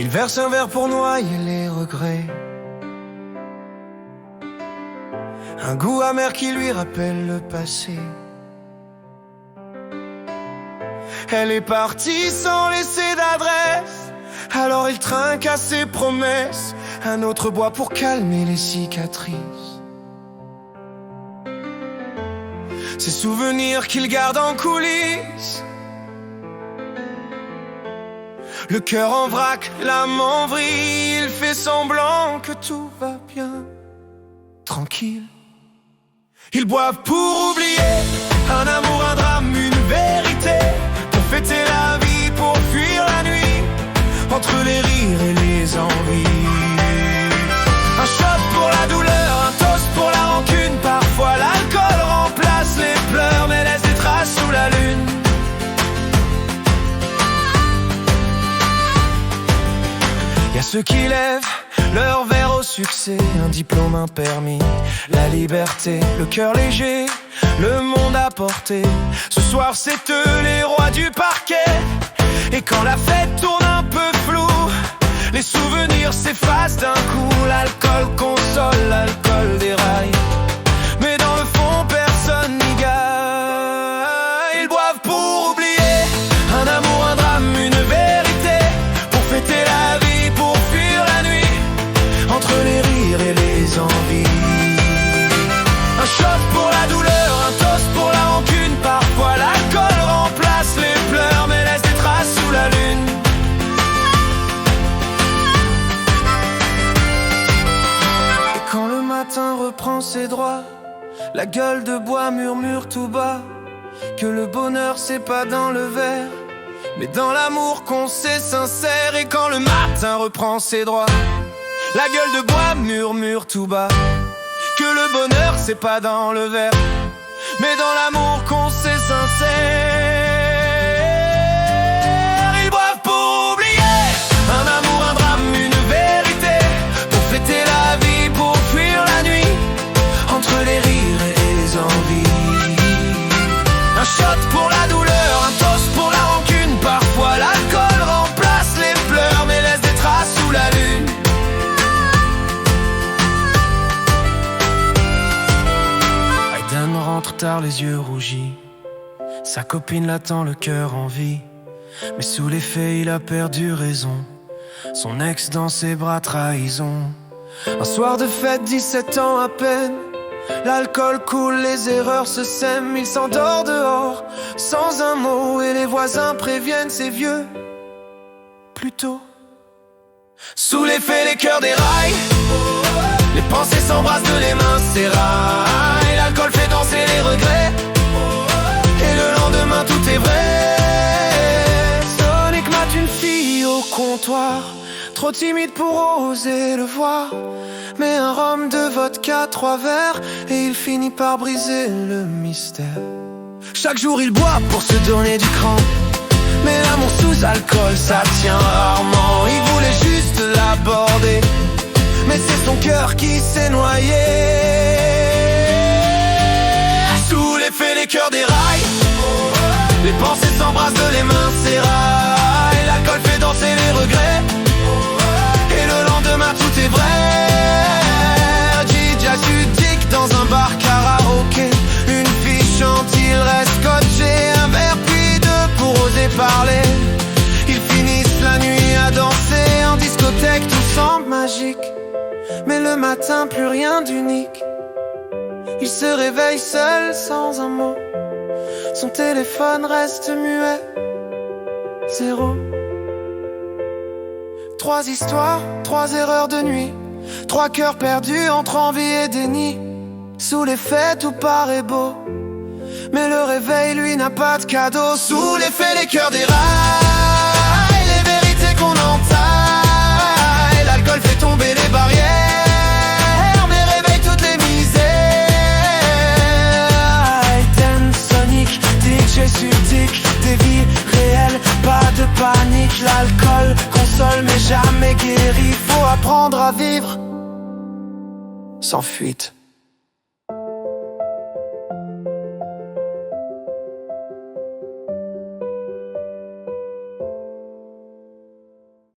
Il verse un verre pour noyer les regrets, un goût amer qui lui rappelle le passé. Elle est partie sans laisser d'adresse, alors il trinque à ses promesses un autre bois pour calmer les cicatrices. Ces souvenirs qu'il garde en coulisses, le cœur en vrac, l'âme en vrille. Il fait semblant que tout va bien, tranquille. Ils boivent pour oublier un amour, un drame, une vérité, pour fêter la vie, pour fuir la nuit, entre les rires et les envies. Un shot pour la douleur, un toast pour la rancune. Parfois l'alcool remplace les pleurs, mais laisse des traces sous la lune. Y'a ceux qui lèvent leur verre au succès, un diplôme, un permis, la liberté, le cœur léger, le monde à portée. Ce soir c'est eux les rois du parquet, et quand la fête tourne un peu floue, les souvenirs s'effacent d'un coup. L'alcool console, l'alcool déraille, mais dans le fond personne n'y gagne. Ils boivent pour oublier un amour, un drame, une vérité, pour fêter la vie, pour fuir la nuit, entre les rires et les envies. Un shot pour la douleur, un toast pour la rancune. Parfois l'alcool remplace les pleurs, mais laisse des traces sous la lune. Et quand le matin reprend ses droits, la gueule de bois murmure tout bas que le bonheur c'est pas dans le verre, mais dans l'amour qu'on sait sincère. Et quand le matin reprend ses droits, la gueule de bois murmure tout bas que le bonheur c'est pas dans le verre, mais dans l'amour qu'on sait sincère. Ils boivent pour oublier un amour, un drame, une vérité, pour fêter la vie, pour fuir la nuit, entre les rires et les envies. Un shot pour la douleur, un toast pour la rancune. Parfois l'alcool remplace les pleurs, mais laisse des traces sous la lune. Aiden rentre tard, les yeux rougis, sa copine l'attend, le cœur en vie, mais sous l'effet il a perdu raison. Son ex dans ses bras, trahison. Un soir de fête, 17 ans à peine, l'alcool coule, les erreurs se sèment. Il s'endort dehors, sans un mot, et les voisins préviennent ses vieux plus tôt. Sous l'effet, les cœurs déraillent, les pensées s'embrassent de les mains s'éraillent. L'alcool fait danser les regrets, et le lendemain tout est vrai. Sonic mate une fille au comptoir, trop timide pour oser le voir, mais un rhum, 2 vodka, 3 verres, et il finit par briser le mystère. Chaque jour il boit pour se donner du cran, mais l'amour sous alcool ça tient rarement. Il voulait juste l'aborder, mais c'est son cœur qui s'est noyé. Sous l'effet, les cœurs déraillent, les pensées s'embrassent de les mains s'éraillent. L'alcool fait danser les regrets, et le lendemain tout est vrai. DJ Sudik dans un bar karaoké, une fille chante, il reste scotché. Un verre puis 2 pour oser parler. Ils finissent la nuit à danser en discothèque, tout semble magique, mais le matin plus rien d'unique. Il se réveille seul sans un mot, son téléphone reste muet. 0. 3 histoires, 3 erreurs de nuit, 3 cœurs perdus entre envie et déni. Sous l'effet tout paraît beau, mais le réveil lui n'a pas de cadeau. Sous l'effet, les cœurs déraillent, les vérités qu'on entaille. L'alcool fait tomber les barrières, mais réveille toutes les misères. Aiden, Sonic, DJ Sudik, des vies réelles, pas de panique. L'alcool console mais jamais guérit, faut apprendre à vivre sans fuite.